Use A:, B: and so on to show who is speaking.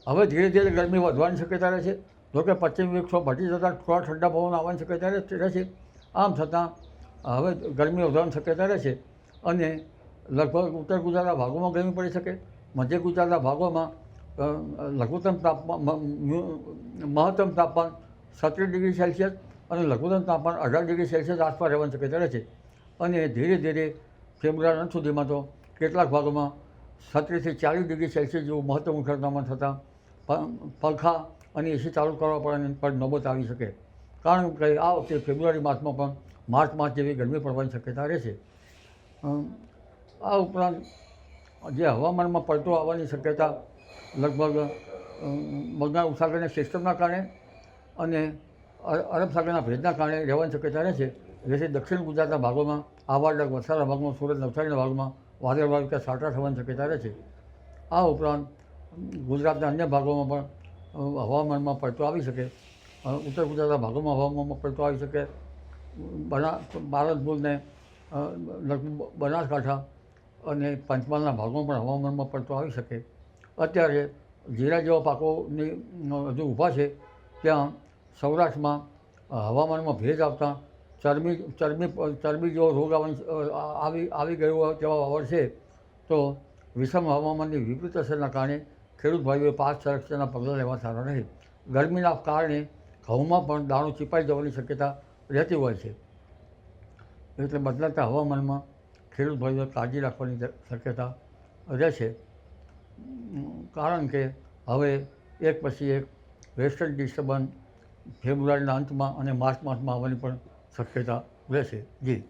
A: હવે ધીરે ધીરે ગરમી વધવાની શક્યતા રહે છે. જોકે પશ્ચિમ વિક્ષોભ હટી જતાં થોડા ઠંડા પવન આવવાની શક્યતા રહેશે. આમ છતાં હવે ગરમી વધવાની શક્યતા રહેશે અને લગભગ ઉત્તર ગુજરાતના ભાગોમાં ગરમી પડી શકે. મધ્ય ગુજરાતના ભાગોમાં લઘુત્તમ તાપમાન મહત્તમ તાપમાન 37 ડિગ્રી સેલ્સિયસ અને લઘુત્તમ તાપમાન 18 ડિગ્રી સેલ્સિયસ આસપાસ રહેવાની શક્યતા રહે છે. અને ધીરે ધીરે ફેબ્રુઆરી અંત સુધીમાં તો કેટલાક ભાગોમાં 36 થી 40 ડિગ્રી સેલ્સિયસ જેવું મહત્તમ ઉષ્ણતામાન તાપમાન થતાં પંખા અને એસી ચાલુ કરવા પણ નોબત આવી શકે. કારણ કે આ વખતે ફેબ્રુઆરી માસમાં પણ માર્ચ માસ જેવી ગરમી પડવાની શક્યતા રહેશે. આ ઉપરાંત જે હવામાનમાં પલટો આવવાની શક્યતા લગભગ બંગાળ ઉપસાગરની સિસ્ટમના કારણે અને અરબ સાગરના ભેજના કારણે રહેવાની શક્યતા રહેશે. જેથી દક્ષિણ ગુજરાતના ભાગોમાં આવાડા વલસાડના ભાગમાં સુરત નવસારીના ભાગમાં વાદળવાળું કે છાંટા થવાની શક્યતા રહેશે. આ ઉપરાંત ગુજરાતના અન્ય ભાગોમાં પણ હવામાનમાં પલટો આવી શકે. ઉત્તર ગુજરાતના ભાગોમાં હવામાનમાં પલટો આવી શકે. પાલનપુર ને બનાસકાંઠા અને પંચમહાલના ભાગોમાં પણ હવામાનમાં પલટો આવી શકે. અત્યારે જીરા જેવા પાકોની હજુ ઊભા છે ત્યાં સૌરાષ્ટ્રમાં હવામાનમાં ભેજ આવતા ચરબી જેવો રોગ આવી ગયો હોય તેવા વાવડ છે. તો વિષમ હવામાનની વિપરીત અસરના કારણે ખેડૂત ભાઈઓએ પાક સંરક્ષણના પગલાં લેવા સારા રહે. ગરમીના કારણે ઘઉંમાં પણ દાણો ચીપાઈ જવાની શક્યતા રહેતી હોય છે. એટલે બદલાતા હવામાનમાં ખેડૂત ભાઈઓએ કાળજી રાખવાની શક્યતા રહેશે. કારણ કે હવે એક પછી એક વેસ્ટર્ન ડિસ્ટર્બન્સ ફેબ્રુઆરીના અંતમાં અને માર્ચ માસમાં આવવાની પણ શક્યતા રહેશે. જી.